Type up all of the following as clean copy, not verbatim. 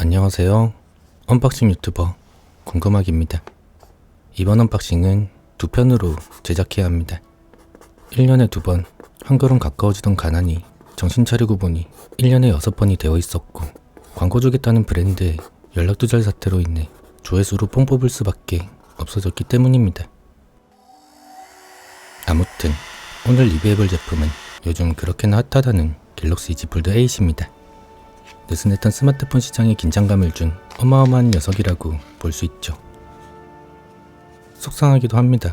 안녕하세요. 언박싱 유튜버 궁금하기입니다. 이번 언박싱은 두 편으로 제작해야 합니다. 1년에 2번, 한결은 가까워지던 가난이 정신 차리고 보니 1년에 6번이 되어 있었고, 광고 주겠다는 브랜드의 연락두절 사태로 인해 조회수로 뽕 뽑을 수밖에 없어졌기 때문입니다. 아무튼 오늘 리뷰해볼 제품은 요즘 그렇게나 핫하다는 갤럭시 Z 폴드 8입니다. 느슨했던 스마트폰 시장에 긴장감을 준 어마어마한 녀석이라고 볼 수 있죠. 속상하기도 합니다.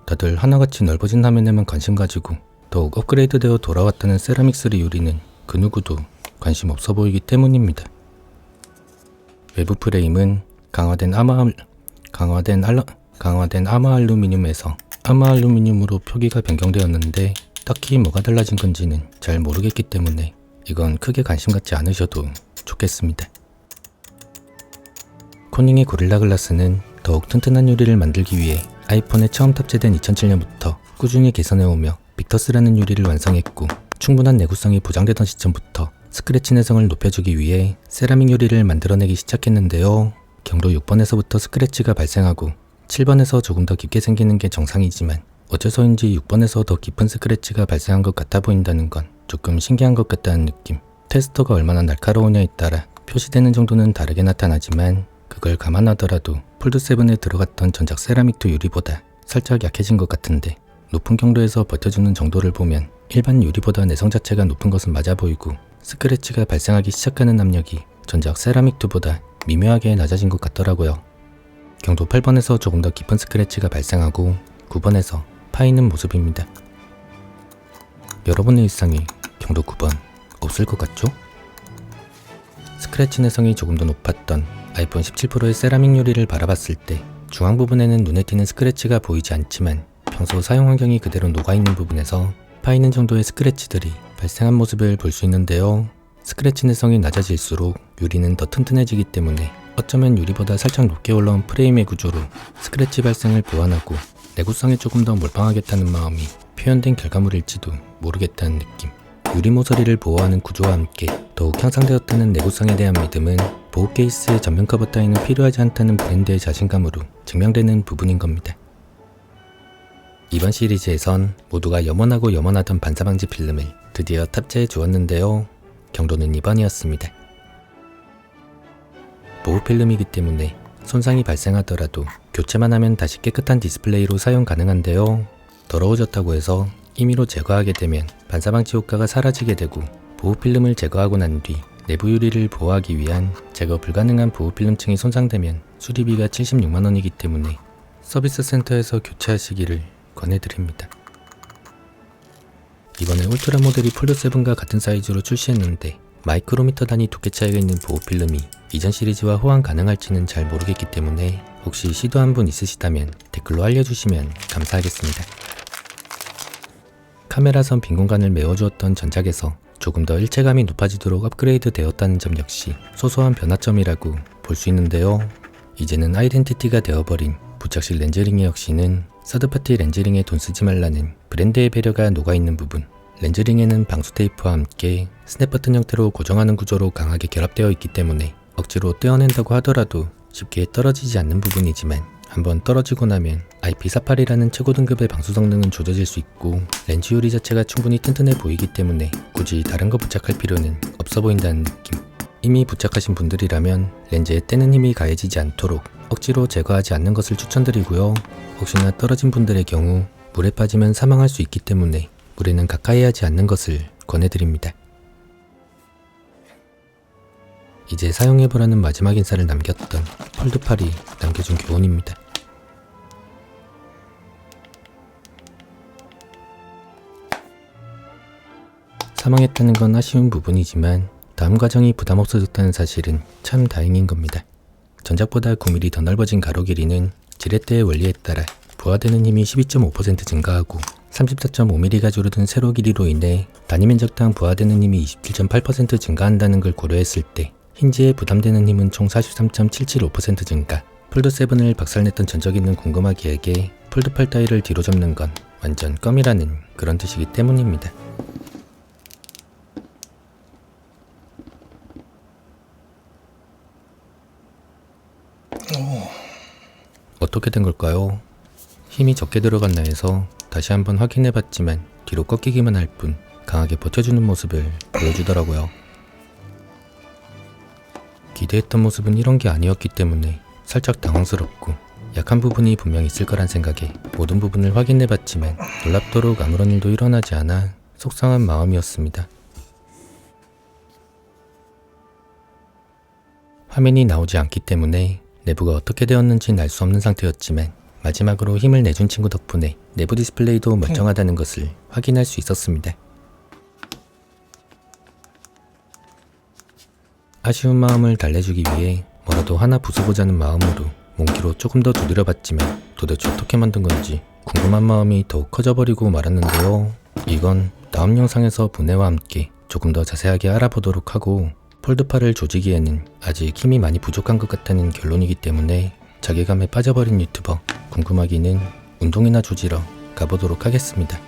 다들 하나같이 넓어진 화면에만 관심 가지고 더욱 업그레이드되어 돌아왔다는 세라믹3 유리는 그 누구도 관심 없어 보이기 때문입니다. 외부 프레임은 강화된 아마알루미늄에서 아마알루미늄으로 표기가 변경되었는데 딱히 뭐가 달라진 건지는 잘 모르겠기 때문에 이건 크게 관심 갖지 않으셔도 좋겠습니다. 코닝의 고릴라 글라스는 더욱 튼튼한 유리를 만들기 위해 아이폰에 처음 탑재된 2007년부터 꾸준히 개선해오며 빅터스라는 유리를 완성했고, 충분한 내구성이 보장되던 시점부터 스크래치 내성을 높여주기 위해 세라믹 유리를 만들어내기 시작했는데요. 경도 6번에서부터 스크래치가 발생하고 7번에서 조금 더 깊게 생기는 게 정상이지만 어째서인지 6번에서 더 깊은 스크래치가 발생한 것 같아 보인다는 건 조금 신기한 것 같다는 느낌. 테스터가 얼마나 날카로우냐에 따라 표시되는 정도는 다르게 나타나지만 그걸 감안하더라도 폴드7에 들어갔던 전작 세라믹2 유리보다 살짝 약해진 것 같은데, 높은 경도에서 버텨주는 정도를 보면 일반 유리보다 내성 자체가 높은 것은 맞아 보이고, 스크래치가 발생하기 시작하는 압력이 전작 세라믹2보다 미묘하게 낮아진 것 같더라고요. 경도 8번에서 조금 더 깊은 스크래치가 발생하고 9번에서 파이는 모습입니다. 여러분의 일상에 경도 9번 없을 것 같죠? 스크래치 내성이 조금 더 높았던 아이폰 17 프로의 세라믹 유리를 바라봤을 때 중앙 부분에는 눈에 띄는 스크래치가 보이지 않지만 평소 사용 환경이 그대로 녹아있는 부분에서 파이는 정도의 스크래치들이 발생한 모습을 볼 수 있는데요. 스크래치 내성이 낮아질수록 유리는 더 튼튼해지기 때문에 어쩌면 유리보다 살짝 높게 올라온 프레임의 구조로 스크래치 발생을 보완하고 내구성에 조금 더 몰빵하겠다는 마음이 표현된 결과물일지도 모르겠다는 느낌. 유리 모서리를 보호하는 구조와 함께 더욱 향상되었다는 내구성에 대한 믿음은 보호 케이스의 전면 커버 따위는 필요하지 않다는 브랜드의 자신감으로 증명되는 부분인 겁니다. 이번 시리즈에선 모두가 염원하고 염원하던 반사방지 필름을 드디어 탑재해 주었는데요. 경도는 2번이었습니다. 보호 필름이기 때문에 손상이 발생하더라도 교체만 하면 다시 깨끗한 디스플레이로 사용 가능한데요. 더러워졌다고 해서 임의로 제거하게 되면 반사방지 효과가 사라지게 되고, 보호 필름을 제거하고 난 뒤 내부 유리를 보호하기 위한 제거 불가능한 보호 필름층이 손상되면 수리비가 76만원이기 때문에 서비스 센터에서 교체하시기를 권해드립니다. 이번에 울트라 모델이 폴드7과 같은 사이즈로 출시했는데 마이크로미터 단위 두께 차이가 있는 보호 필름이 이전 시리즈와 호환 가능할지는 잘 모르겠기 때문에 혹시 시도한 분 있으시다면 댓글로 알려주시면 감사하겠습니다. 카메라선 빈 공간을 메워주었던 전작에서 조금 더 일체감이 높아지도록 업그레이드 되었다는 점 역시 소소한 변화점이라고 볼 수 있는데요. 이제는 아이덴티티가 되어버린 부착식 렌즈링의 역시는 서드파티 렌즈링에 돈 쓰지 말라는 브랜드의 배려가 녹아있는 부분. 렌즈링에는 방수 테이프와 함께 스냅 버튼 형태로 고정하는 구조로 강하게 결합되어 있기 때문에 억지로 떼어낸다고 하더라도 쉽게 떨어지지 않는 부분이지만, 한번 떨어지고 나면 IP48이라는 최고 등급의 방수 성능은 조져질 수 있고, 렌즈 유리 자체가 충분히 튼튼해 보이기 때문에 굳이 다른 거 부착할 필요는 없어 보인다는 느낌. 이미 부착하신 분들이라면 렌즈에 떼는 힘이 가해지지 않도록 억지로 제거하지 않는 것을 추천드리고요. 혹시나 떨어진 분들의 경우 물에 빠지면 사망할 수 있기 때문에 물에는 가까이 하지 않는 것을 권해드립니다. 이제 사용해보라는 마지막 인사를 남겼던 폴드8이 남겨준 교훈입니다. 사망했다는 건 아쉬운 부분이지만 다음 과정이 부담 없어졌다는 사실은 참 다행인 겁니다. 전작보다 9mm 더 넓어진 가로 길이는 지렛대의 원리에 따라 부하되는 힘이 12.5% 증가하고 34.5mm가 줄어든 세로 길이로 인해 단위 면적당 부하되는 힘이 27.8% 증가한다는 걸 고려했을 때 힌지에 부담되는 힘은 총 43.775% 증가. 폴드7을 박살냈던 전적 있는 궁금하기에게 폴드8 따위를 뒤로 접는 건 완전 껌이라는 그런 뜻이기 때문입니다. 어떻게 된 걸까요? 힘이 적게 들어갔나 해서 다시 한번 확인해봤지만 뒤로 꺾이기만 할 뿐 강하게 버텨주는 모습을 보여주더라고요. 기대했던 모습은 이런 게 아니었기 때문에 살짝 당황스럽고 약한 부분이 분명 있을 거란 생각에 모든 부분을 확인해봤지만 놀랍도록 아무런 일도 일어나지 않아 속상한 마음이었습니다. 화면이 나오지 않기 때문에 내부가 어떻게 되었는지는 알 수 없는 상태였지만 마지막으로 힘을 내준 친구 덕분에 내부 디스플레이도 멀쩡하다는 것을 확인할 수 있었습니다. 아쉬운 마음을 달래주기 위해 뭐라도 하나 부숴보자는 마음으로 몽키로 조금 더 두드려봤지만 도대체 어떻게 만든 건지 궁금한 마음이 더욱 커져버리고 말았는데요. 이건 다음 영상에서 분해와 함께 조금 더 자세하게 알아보도록 하고 폴드파를 조지기에는 아직 힘이 많이 부족한 것 같다는 결론이기 때문에 자괴감에 빠져버린 유튜버 궁금하기는 운동이나 조지러 가보도록 하겠습니다.